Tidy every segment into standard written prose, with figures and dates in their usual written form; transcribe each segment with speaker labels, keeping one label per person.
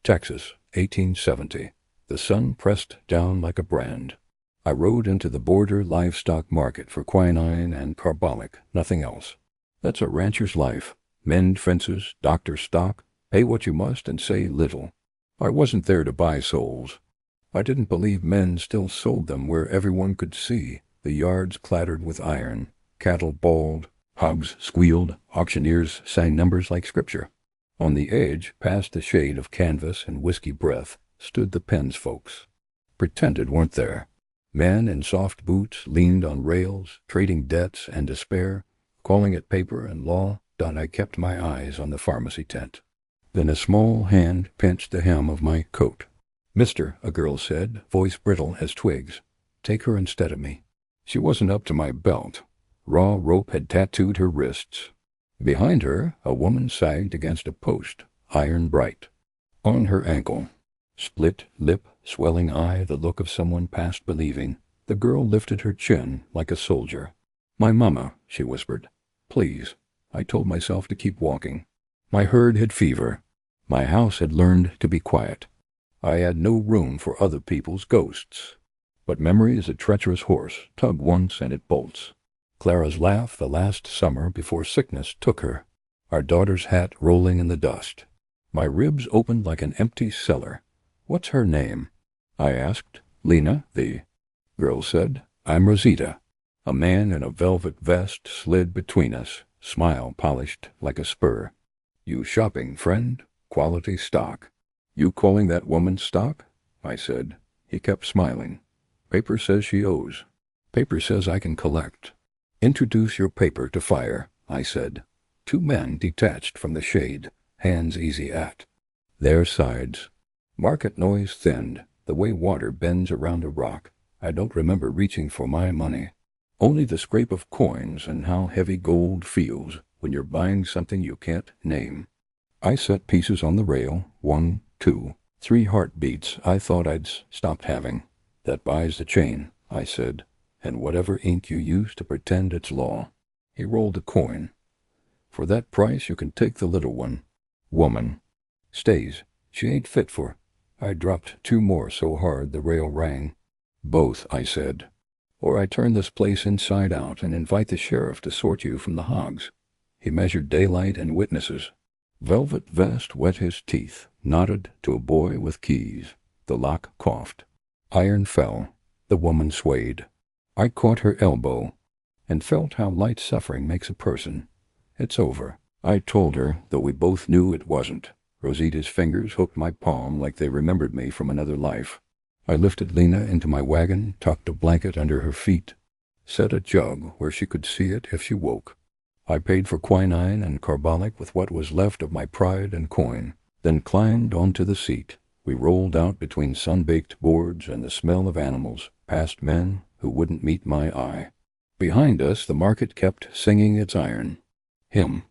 Speaker 1: Texas, 1870. The sun pressed down like a brand. I rode into the border livestock market for quinine and carbolic, nothing else. That's a rancher's life. Mend fences, doctor stock, pay what you must and say little. I wasn't there to buy souls. I didn't believe men still sold them where everyone could see. The yards clattered with iron, cattle bawled, hogs squealed, auctioneers sang numbers like scripture. On the edge, past the shade of canvas and whiskey breath, stood the Penn's folks. Pretended weren't there. Men in soft boots leaned on rails, trading debts and despair, calling it paper and law. I kept my eyes on the pharmacy tent. Then a small hand pinched the hem of my coat. "Mister," a girl said, voice brittle as twigs, "take her instead of me." She wasn't up to my belt. Raw rope had tattooed her wrists. Behind her, a woman sagged against a post, iron bright. On her ankle, split lip, swelling eye, the look of someone past believing, the girl lifted her chin like a soldier. "My mama," she whispered. "Please." I told myself to keep walking. My herd had fever. My house had learned to be quiet. I had no room for other people's ghosts. But memory is a treacherous horse. Tug once and it bolts. Clara's laugh the last summer before sickness took her. Our daughter's hat rolling in the dust. My ribs opened like an empty cellar. "What's her name?" I asked. "Lena," the girl said. "I'm Rosita." A man in a velvet vest slid between us, smile polished like a spur. "You shopping, friend? Quality stock." "You calling that woman stock?" I said. He kept smiling. "Paper says she owes. Paper says I can collect." "Introduce your paper to fire," I said. Two men detached from the shade, hands easy at their sides. Market noise thinned, the way water bends around a rock. I don't remember reaching for my money. Only the scrape of coins and how heavy gold feels when you're buying something you can't name. I set pieces on the rail, 1, 2, 3 heartbeats I thought I'd stopped having. "That buys the chain," I said, "and whatever ink you use to pretend it's law." He rolled a coin. "For that price you can take the little one." Woman. "Stays. She ain't fit for—" I dropped 2 more so hard the rail rang. "Both," I said. "Or I turn this place inside out and invite the sheriff to sort you from the hogs." He measured daylight and witnesses. Velvet vest wet his teeth, nodded to a boy with keys. The lock coughed. Iron fell. The woman swayed. I caught her elbow and felt how light suffering makes a person. "It's over," I told her, though we both knew it wasn't. Rosita's fingers hooked my palm like they remembered me from another life. I lifted Lena into my wagon, tucked a blanket under her feet, set a jug where she could see it if she woke. I paid for quinine and carbolic with what was left of my pride and coin, then climbed onto the seat. We rolled out between sun-baked boards and the smell of animals, past men who wouldn't meet my eye. Behind us the market kept singing its iron hymn.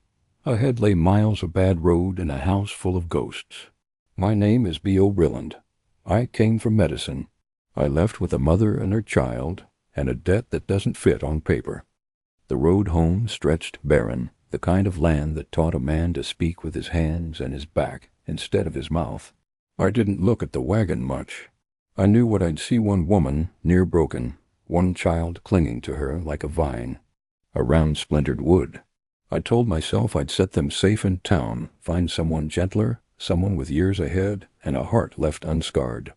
Speaker 1: Ahead lay miles of bad road and a house full of ghosts. "My name is B.O. Rilland. I came for medicine. I left with a mother and her child, and a debt that doesn't fit on paper." The road home stretched barren, the kind of land that taught a man to speak with his hands and his back instead of his mouth. I didn't look at the wagon much. I knew what I'd see: one woman, near broken, one child clinging to her like a vine, around splintered wood. I told myself I'd set them safe in town, find someone gentler, someone with years ahead and a heart left unscarred.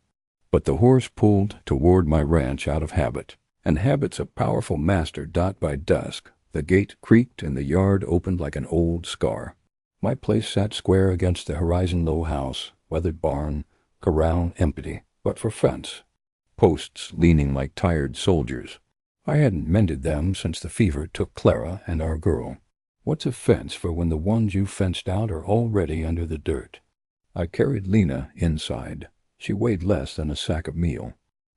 Speaker 1: But the horse pulled toward my ranch out of habit, and habit's a powerful master. By dusk, the gate creaked and the yard opened like an old scar. My place sat square against the horizon-low house, weathered barn, corral empty, but for fence. Posts leaning like tired soldiers. I hadn't mended them since the fever took Clara and our girl. What's a fence for when the ones you fenced out are already under the dirt? I carried Lena inside. She weighed less than a sack of meal.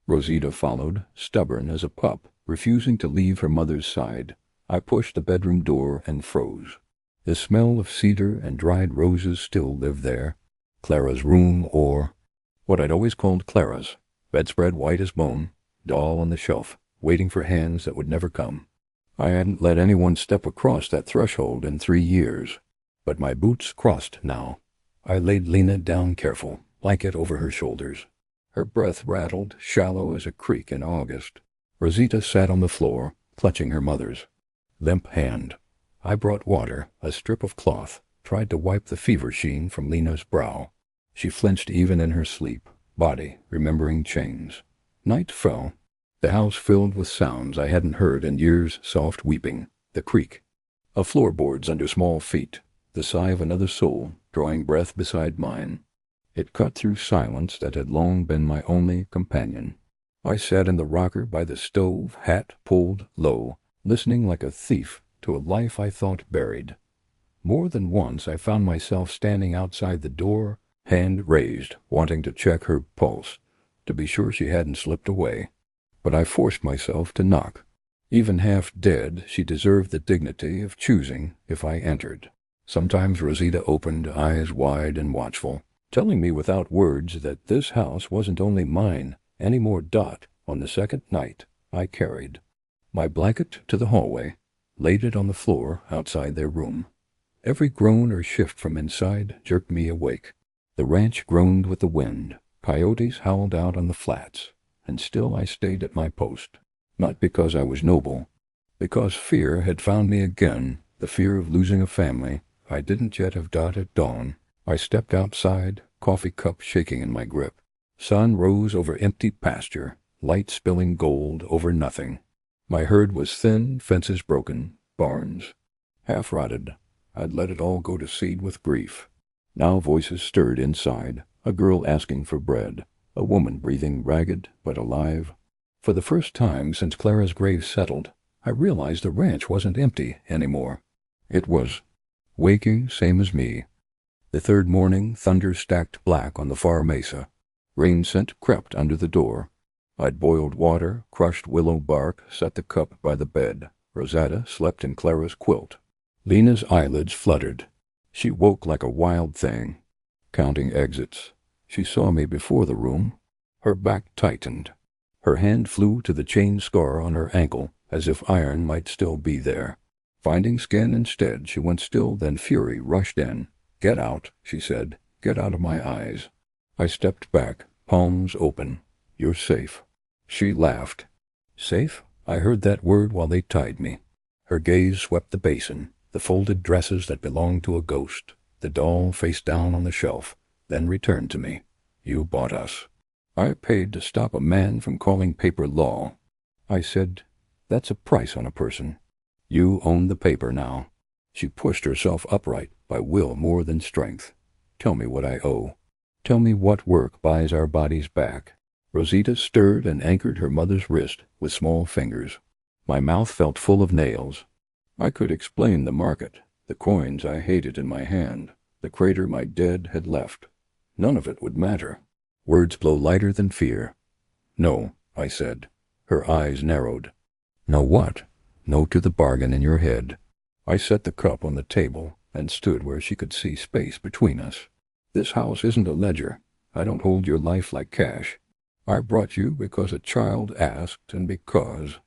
Speaker 1: Rosita followed, stubborn as a pup, refusing to leave her mother's side. I pushed the bedroom door and froze. The smell of cedar and dried roses still lived there. Clara's room, or what I'd always called Clara's. Bedspread white as bone, doll on the shelf, waiting for hands that would never come. I hadn't let anyone step across that threshold in 3 years. But my boots crossed now. I laid Lena down careful, blanket over her shoulders. Her breath rattled, shallow as a creek in August. Rosita sat on the floor, clutching her mother's limp hand. I brought water, a strip of cloth, tried to wipe the fever sheen from Lena's brow. She flinched even in her sleep, body remembering chains. Night fell. The house filled with sounds I hadn't heard in years, soft weeping, the creak of floorboards under small feet, the sigh of another soul drawing breath beside mine. It cut through silence that had long been my only companion. I sat in the rocker by the stove, hat pulled low, listening like a thief to a life I thought buried. More than once I found myself standing outside the door, hand raised, wanting to check her pulse, to be sure she hadn't slipped away. But I forced myself to knock. Even half dead, she deserved the dignity of choosing if I entered. Sometimes Rosita opened, eyes wide and watchful, telling me without words that this house wasn't only mine any more. On the second night, I carried my blanket to the hallway, laid it on the floor outside their room. Every groan or shift from inside jerked me awake. The ranch groaned with the wind. Coyotes howled out on the flats, and still I stayed at my post. Not because I was noble, because fear had found me again, the fear of losing a family I didn't yet have at dawn. I stepped outside, coffee cup shaking in my grip. Sun rose over empty pasture, light spilling gold over nothing. My herd was thin, fences broken, barns half rotted. I'd let it all go to seed with grief. Now voices stirred inside, a girl asking for bread, a woman breathing ragged but alive. For the first time since Clara's grave settled, I realized the ranch wasn't empty anymore. It was waking, same as me. The third morning, thunder stacked black on the far mesa. Rain scent crept under the door. I'd boiled water, crushed willow bark, set the cup by the bed. Rosetta slept in Clara's quilt. Lena's eyelids fluttered. She woke like a wild thing, counting exits. She saw me before the room. Her back tightened. Her hand flew to the chain scar on her ankle, as if iron might still be there. Finding skin instead, she went still, then fury rushed in. "Get out," she said. "Get out of my eyes." I stepped back, palms open. "You're safe." She laughed. Safe? I heard that word while they tied me. Her gaze swept the basin, the folded dresses that belonged to a ghost, the doll face down on the shelf, then returned to me. "You bought us." "I paid to stop a man from calling paper law." I said, "That's a price on a person. You own the paper now." She pushed herself upright by will more than strength. "Tell me what I owe. Tell me what work buys our bodies back." Rosita stirred and anchored her mother's wrist with small fingers. My mouth felt full of nails. I could explain the market, the coins I hated in my hand, the crater my dead had left. None of it would matter. Words blow lighter than fear. "No," I said. Her eyes narrowed. "No what?" "No to the bargain in your head." I set the cup on the table and stood where she could see space between us. "This house isn't a ledger. I don't hold your life like cash. I brought you because a child asked and because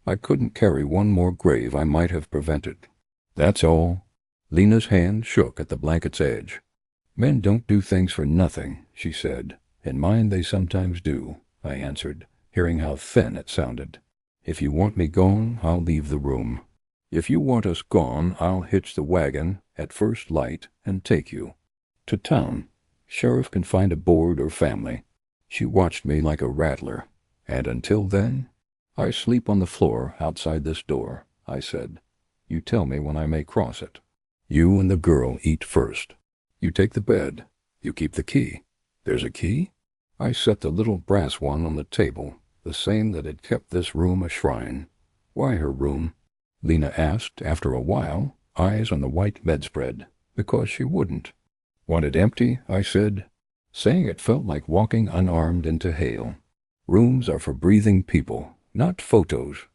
Speaker 1: I couldn't carry one more grave I might have prevented. That's all." Lena's hand shook at the blanket's edge. "Men don't do things for nothing," she said. "In mine they sometimes do," I answered, hearing how thin it sounded. "If you want me gone, I'll leave the room. If you want us gone, I'll hitch the wagon at first light and take you to town. Sheriff can find a board or family." She watched me like a rattler. "And until then, I sleep on the floor outside this door," I said. "You tell me when I may cross it. You and the girl eat first. You take the bed. You keep the key." "There's a key?" I set the little brass one on the table, the same that had kept this room a shrine. "Why her room?" Lena asked after a while, eyes on the white bedspread. "Because she wouldn't." "Want it empty?" I said. Saying it felt like walking unarmed into hail. "Rooms are for breathing people, not photos."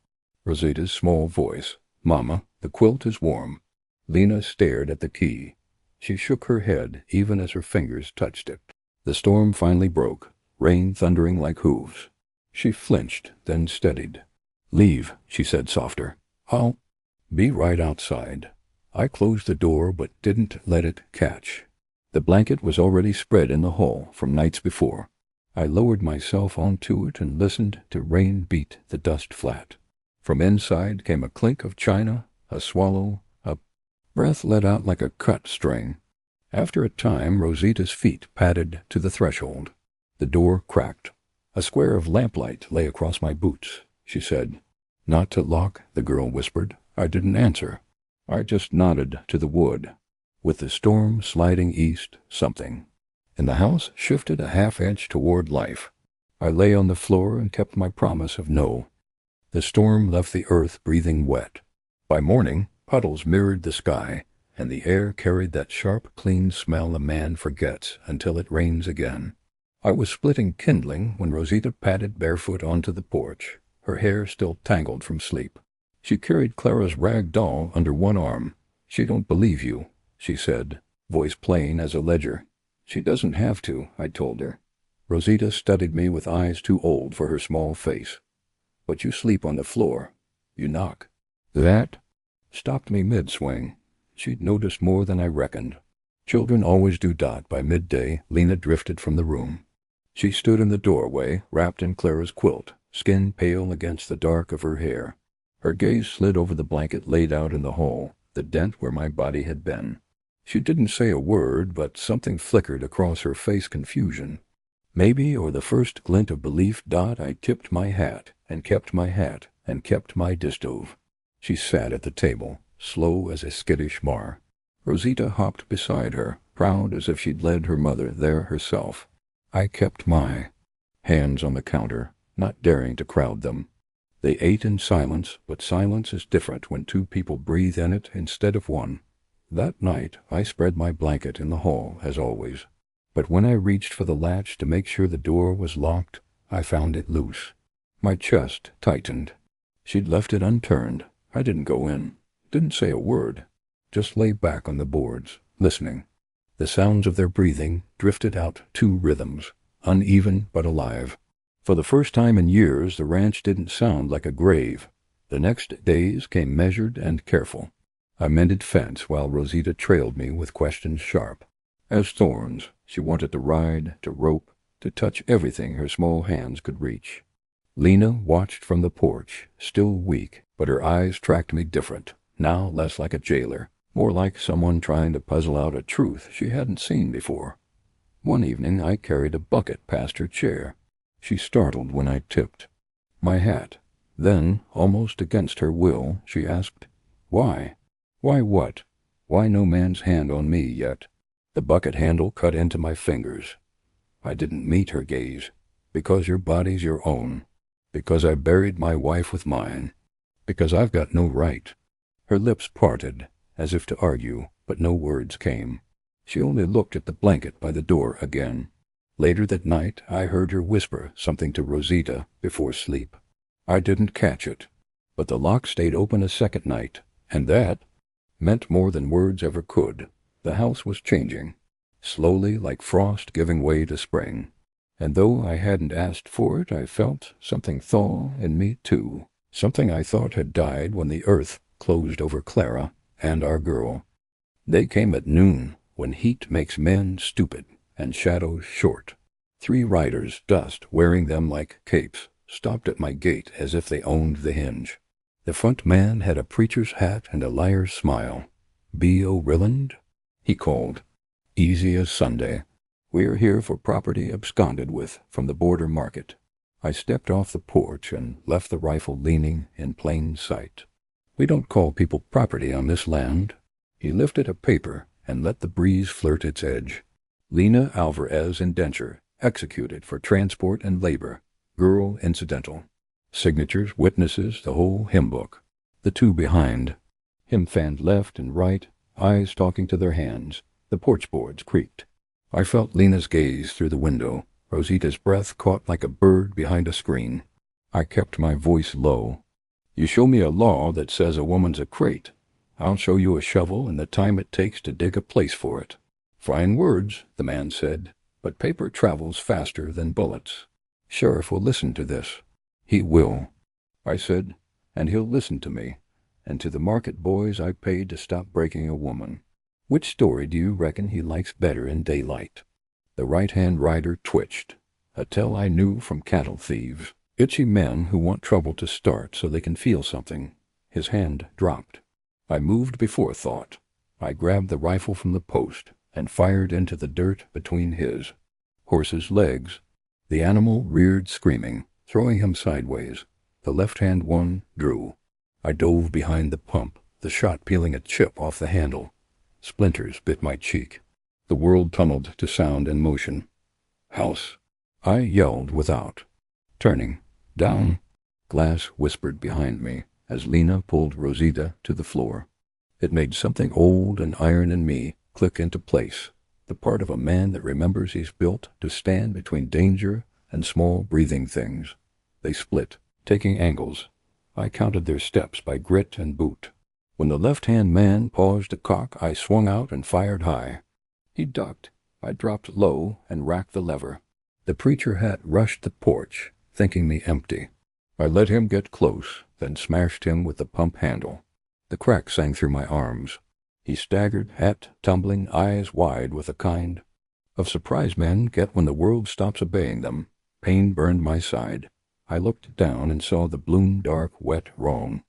Speaker 1: Rosita's small voice. "Mama, the quilt is warm." Lena stared at the key. She shook her head even as her fingers touched it. The storm finally broke, rain thundering like hooves. She flinched, then steadied. "Leave," she said softer. "I'll be right outside." I closed the door but didn't let it catch. The blanket was already spread in the hall from nights before. I lowered myself onto it and listened to rain beat the dust flat. From inside came a clink of china, a swallow, a breath let out like a cut string. After a time, Rosita's feet padded to the threshold. The door cracked. A square of lamplight lay across my boots, she said. Not to lock, the girl whispered. I didn't answer. I just nodded to the wood. With the storm sliding east, something in the house shifted a half-inch toward life. I lay on the floor and kept my promise of no. The storm left the earth breathing wet. By morning, puddles mirrored the sky, and the air carried that sharp, clean smell a man forgets until it rains again. I was splitting kindling when Rosita padded barefoot onto the porch, her hair still tangled from sleep. She carried Clara's rag doll under one arm. She don't believe you, she said, voice plain as a ledger. She doesn't have to, I told her. Rosita studied me with eyes too old for her small face. But you sleep on the floor. You knock. That stopped me mid-swing. She'd noticed more than I reckoned. Children always do. By midday, Lena drifted from the room. She stood in the doorway, wrapped in Clara's quilt, skin pale against the dark of her hair. Her gaze slid over the blanket laid out in the hall, the dent where my body had been. She didn't say a word, but something flickered across her face, confusion. Maybe, or the first glint of belief. I tipped my hat, and kept my hat, and kept my distove. She sat at the table, slow as a skittish mar. Rosita hopped beside her, proud as if she'd led her mother there herself. I kept my hands on the counter, not daring to crowd them. They ate in silence, but silence is different when two people breathe in it instead of one. That night I spread my blanket in the hall, as always. But when I reached for the latch to make sure the door was locked, I found it loose. My chest tightened. She'd left it unturned. I didn't go in, didn't say a word, just lay back on the boards, listening. The sounds of their breathing drifted out, two rhythms, uneven but alive. For the first time in years, the ranch didn't sound like a grave. The next days came measured and careful. I mended fence while Rosita trailed me with questions sharp as thorns. She wanted to ride, to rope, to touch everything her small hands could reach. Lena watched from the porch, still weak, but her eyes tracked me different, now less like a jailer, more like someone trying to puzzle out a truth she hadn't seen before. One evening I carried a bucket past her chair. She startled when I tipped my hat. Then, almost against her will, she asked, Why? Why what? Why no man's hand on me yet? The bucket handle cut into my fingers. I didn't meet her gaze. Because your body's your own. Because I buried my wife with mine. Because I've got no right. Her lips parted, as if to argue, but no words came. She only looked at the blanket by the door again. Later that night, I heard her whisper something to Rosita before sleep. I didn't catch it, but the lock stayed open a second night, and that meant more than words ever could. The house was changing, slowly like frost giving way to spring. And though I hadn't asked for it, I felt something thaw in me too, something I thought had died when the earth closed over Clara and our girl. They came at noon, when heat makes men stupid and shadows short. 3 riders, dust wearing them like capes, stopped at my gate as if they owned the hinge. The front man had a preacher's hat and a liar's smile. "B.O. Rilland?" he called. "Easy as Sunday. We're here for property absconded with from the border market." I stepped off the porch and left the rifle leaning in plain sight. "We don't call people property on this land." He lifted a paper and let the breeze flirt its edge. Lena Alvarez indenture, executed for transport and labor. Girl incidental. Signatures, witnesses, the whole hymn book. The 2 behind. Him fanned left and right, eyes talking to their hands. The porch boards creaked. I felt Lena's gaze through the window. Rosita's breath caught like a bird behind a screen. I kept my voice low. "You show me a law that says a woman's a crate. I'll show you a shovel and the time it takes to dig a place for it." "Fine words," the man said, "but paper travels faster than bullets. Sheriff will listen to this." "He will," I said, "and he'll listen to me, and to the market boys I paid to stop breaking a woman. Which story do you reckon he likes better in daylight?" The right-hand rider twitched, a tell I knew from cattle thieves. Itchy men who want trouble to start so they can feel something. His hand dropped. I moved before thought. I grabbed the rifle from the post and fired into the dirt between his horse's legs. The animal reared screaming, throwing him sideways. The left-hand one drew. I dove behind the pump, the shot peeling a chip off the handle. Splinters bit my cheek. The world tunneled to sound and motion. "House!" I yelled without. Turning. "Down!" Glass whispered behind me as Lena pulled Rosita to the floor. It made something old and iron in me click into place, the part of a man that remembers he's built to stand between danger and small breathing things. They split, taking angles. I counted their steps by grit and boot. When the left-hand man paused to cock, I swung out and fired high. He ducked. I dropped low and racked the lever. The preacher hat rushed the porch, thinking me empty. I let him get close, then smashed him with the pump handle. The crack sang through my arms. He staggered, hat tumbling, eyes wide with the kind of surprise men get when the world stops obeying them. Pain burned my side. I looked down and saw the bloom dark, wet wrong.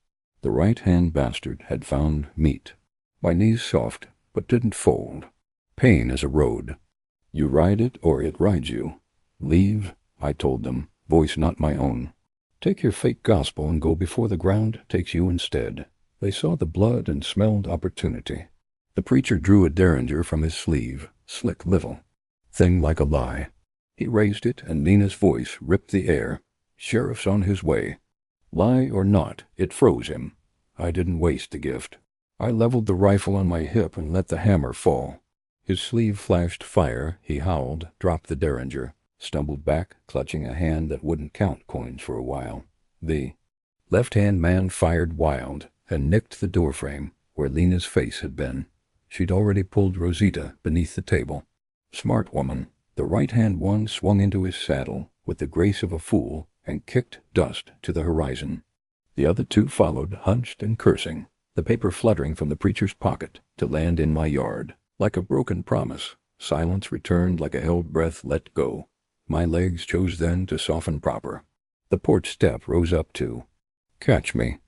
Speaker 1: The right-hand bastard had found meat. My knees soft, but didn't fold. Pain is a road. You ride it or it rides you. "Leave," I told them, voice not my own. "Take your fake gospel and go before the ground takes you instead." They saw the blood and smelled opportunity. The preacher drew a derringer from his sleeve, slick little, thing like a lie. He raised it and Nina's voice ripped the air. "Sheriff's on his way." Lie or not, it froze him. I didn't waste the gift. I leveled the rifle on my hip and let the hammer fall. His sleeve flashed fire. He howled, dropped the derringer, stumbled back, clutching a hand that wouldn't count coins for a while. The left-hand man fired wild and nicked the doorframe where Lena's face had been. She'd already pulled Rosita beneath the table. Smart woman. The right-hand one swung into his saddle with the grace of a fool and kicked dust to the horizon. The other two followed, hunched and cursing, the paper fluttering from the preacher's pocket to land in my yard. Like a broken promise, silence returned like a held breath let go. My legs chose then to soften proper. The porch step rose up to catch me.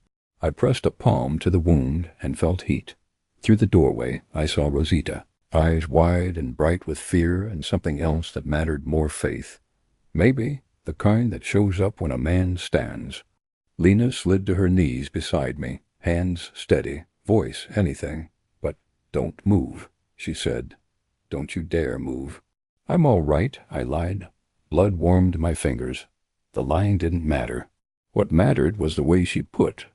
Speaker 1: I pressed a palm to the wound and felt heat. Through the doorway I saw Rosita, eyes wide and bright with fear and something else that mattered more, faith. Maybe the kind that shows up when a man stands. Lena slid to her knees beside me, hands steady, voice anything, but "Don't move," she said. "Don't you dare move." "I'm all right," I lied. Blood warmed my fingers. The lying didn't matter. What mattered was the way she put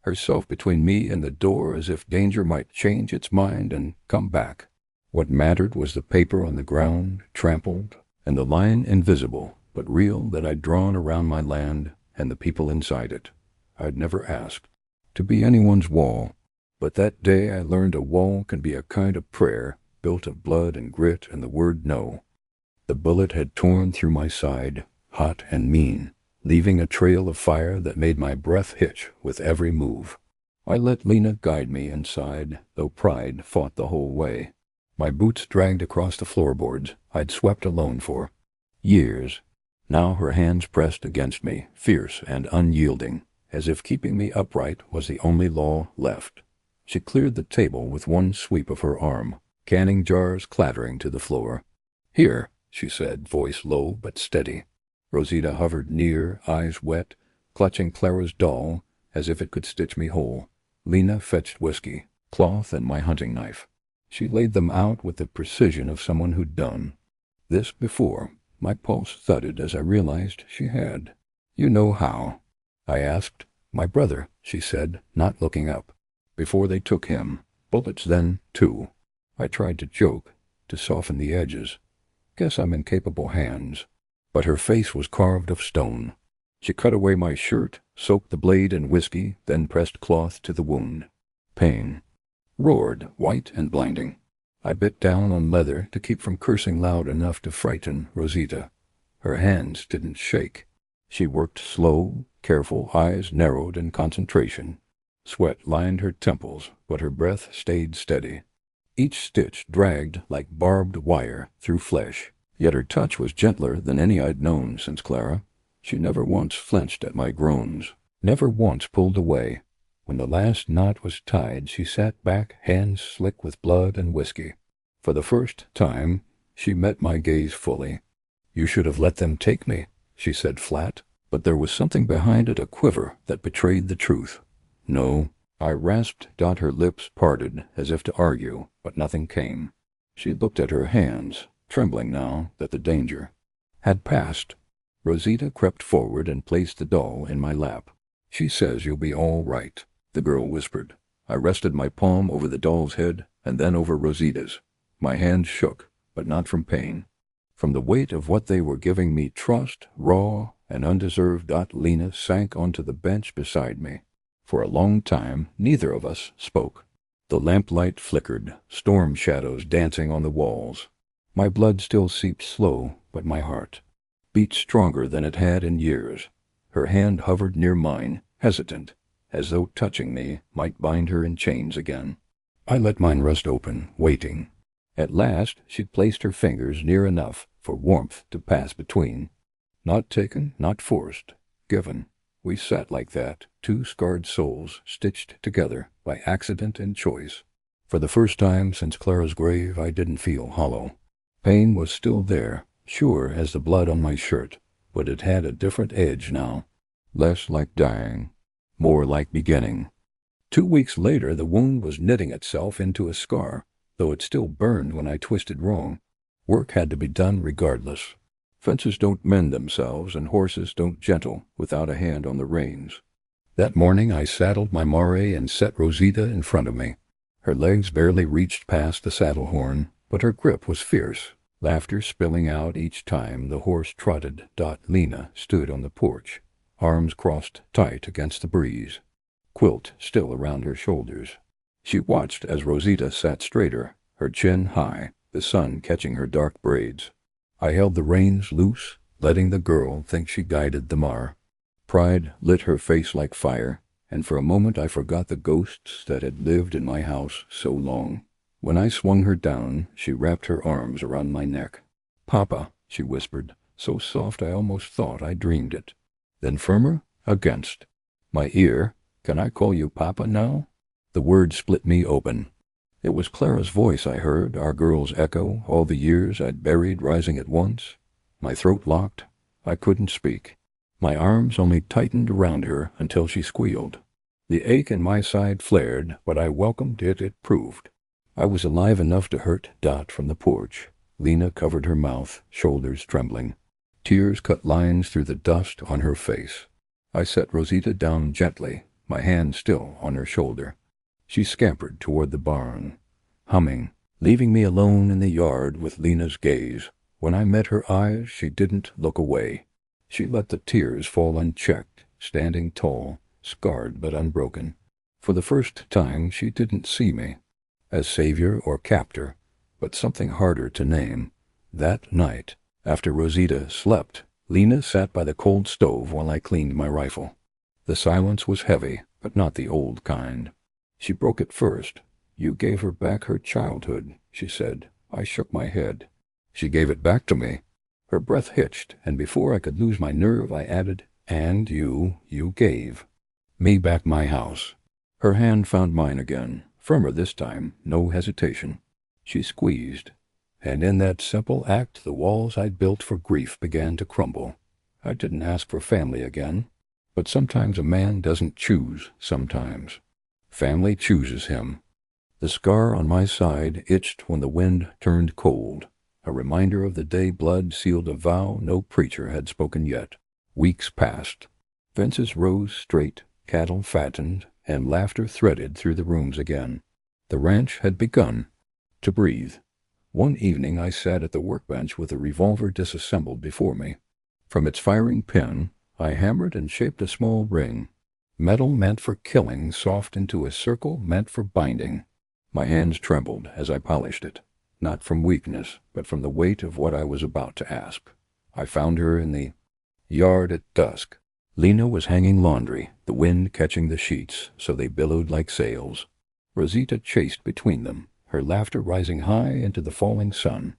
Speaker 1: herself between me and the door, as if danger might change its mind and come back. What mattered was the paper on the ground, trampled, and the line invisible but real that I'd drawn around my land and the people inside it. I'd never asked to be anyone's wall, but that day I learned a wall can be a kind of prayer built of blood and grit and the word no. The bullet had torn through my side, hot and mean, leaving a trail of fire that made my breath hitch with every move. I let Lena guide me inside, though pride fought the whole way. My boots dragged across the floorboards I'd swept alone for years. Now her hands pressed against me, fierce and unyielding, as if keeping me upright was the only law left. She cleared the table with one sweep of her arm, canning jars clattering to the floor. "Here," she said, voice low but steady. Rosita hovered near, eyes wet, clutching Clara's doll as if it could stitch me whole. Lena fetched whiskey, cloth, and my hunting knife. She laid them out with the precision of someone who'd done this before. My pulse thudded as I realized she had. "You know how?" I asked. "My brother," she said, not looking up. "Before they took him. Bullets then, too." I tried to joke, to soften the edges. "Guess I'm in capable hands." But her face was carved of stone. She cut away my shirt, soaked the blade in whiskey, then pressed cloth to the wound. Pain roared, white and blinding. I bit down on leather to keep from cursing loud enough to frighten Rosita. Her hands didn't shake. She worked slow, careful, eyes narrowed in concentration. Sweat lined her temples, but her breath stayed steady. Each stitch dragged like barbed wire through flesh, yet her touch was gentler than any I'd known since Clara. She never once flinched at my groans, never once pulled away. When the last knot was tied, she sat back, hands slick with blood and whiskey. For the first time, she met my gaze fully. "You should have let them take me," she said flat, but there was something behind it, a quiver that betrayed the truth. "No," I rasped. Her lips parted as if to argue, but nothing came. She looked at her hands, trembling now that the danger had passed. Rosita crept forward and placed the doll in my lap. "She says you'll be all right," the girl whispered. I rested my palm over the doll's head and then over Rosita's. My hands shook, but not from pain. From the weight of what they were giving me, trust, raw and undeserved. Lena sank onto the bench beside me. For a long time, neither of us spoke. The lamplight flickered, storm shadows dancing on the walls. My blood still seeped slow, but my heart beat stronger than it had in years. Her hand hovered near mine, hesitant, as though touching me might bind her in chains again. I let mine rest open, waiting. At last she'd placed her fingers near enough for warmth to pass between. Not taken, not forced, given. We sat like that, two scarred souls stitched together by accident and choice. For the first time since Clara's grave, I didn't feel hollow. Pain was still there, sure as the blood on my shirt, but it had a different edge now. Less like dying, more like beginning. 2 weeks later, the wound was knitting itself into a scar, though it still burned when I twisted wrong. Work had to be done regardless. Fences don't mend themselves, and horses don't gentle without a hand on the reins. That morning I saddled my mare and set Rosita in front of me. Her legs barely reached past the saddle horn, but her grip was fierce, laughter spilling out each time the horse trotted. Lena stood on the porch, arms crossed tight against the breeze, quilt still around her shoulders. She watched as Rosita sat straighter, her chin high, the sun catching her dark braids. I held the reins loose, letting the girl think she guided the mare. Pride lit her face like fire, and for a moment I forgot the ghosts that had lived in my house so long. When I swung her down, she wrapped her arms around my neck. "Papa," she whispered, so soft I almost thought I dreamed it. Then firmer, against my ear, "Can I call you Papa now?" The word split me open. It was Clara's voice I heard, our girl's echo, all the years I'd buried rising at once. My throat locked. I couldn't speak. My arms only tightened around her until she squealed. The ache in my side flared, but I welcomed it. It proved I was alive enough to hurt. From the porch, Lena covered her mouth, shoulders trembling. Tears cut lines through the dust on her face. I set Rosita down gently, my hand still on her shoulder. She scampered toward the barn, humming, leaving me alone in the yard with Lena's gaze. When I met her eyes, she didn't look away. She let the tears fall unchecked, standing tall, scarred but unbroken. For the first time, she didn't see me as savior or captor, but something harder to name. That night, after Rosita slept, Lena sat by the cold stove while I cleaned my rifle. The silence was heavy, but not the old kind. She broke it first. "You gave her back her childhood," she said. I shook my head. "She gave it back to me." Her breath hitched, and before I could lose my nerve, I added, "And you gave me back my house." Her hand found mine again, firmer this time, no hesitation. She squeezed, and in that simple act the walls I'd built for grief began to crumble. I didn't ask for family again, but sometimes a man doesn't choose, sometimes. Family chooses him. The scar on my side itched when the wind turned cold, a reminder of the day blood sealed a vow no preacher had spoken yet. Weeks passed. Fences rose straight, cattle fattened, and laughter threaded through the rooms again. The ranch had begun to breathe. One evening I sat at the workbench with a revolver disassembled before me. From its firing pin, I hammered and shaped a small ring. Metal meant for killing, soft into a circle meant for binding. My hands trembled as I polished it, not from weakness, but from the weight of what I was about to ask. I found her in the yard at dusk. Lena was hanging laundry, the wind catching the sheets so they billowed like sails. Rosita chased between them, her laughter rising high into the falling sun.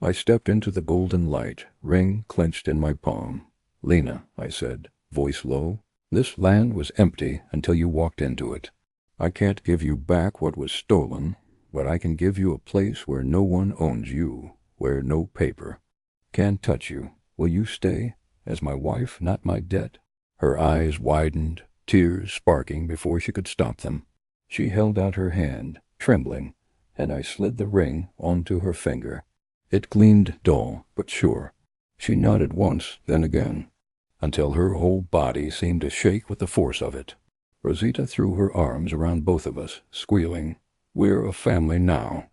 Speaker 1: I stepped into the golden light, ring clenched in my palm. "Lena," I said, voice low, "this land was empty until you walked into it. I can't give you back what was stolen, but I can give you a place where no one owns you, where no paper can touch you. Will you stay, as my wife, not my debt?" Her eyes widened, tears sparking before she could stop them. She held out her hand, trembling, and I slid the ring onto her finger. It gleamed dull, but sure. She nodded once, then again, until her whole body seemed to shake with the force of it. Rosita threw her arms around both of us, squealing, "We're a family now."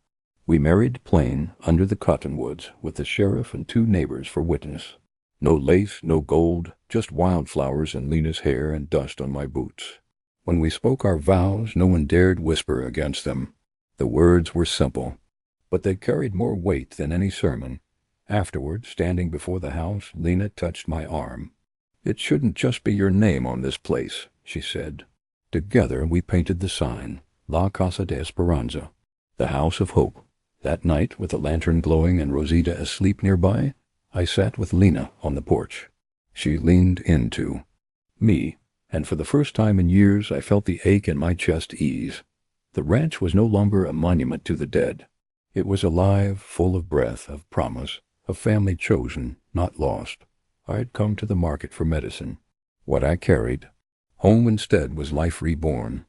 Speaker 1: We married plain under the cottonwoods, with the sheriff and 2 neighbors for witness. No lace, no gold, just wildflowers in Lena's hair and dust on my boots. When we spoke our vows, no one dared whisper against them. The words were simple, but they carried more weight than any sermon. Afterward, standing before the house, Lena touched my arm. "It shouldn't just be your name on this place," she said. Together we painted the sign, La Casa de Esperanza, the House of Hope. That night, with the lantern glowing and Rosita asleep nearby, I sat with Lena on the porch. She leaned into me, and for the first time in years I felt the ache in my chest ease. The ranch was no longer a monument to the dead. It was alive, full of breath, of promise, of family chosen, not lost. I had come to the market for medicine. What I carried home instead was life reborn,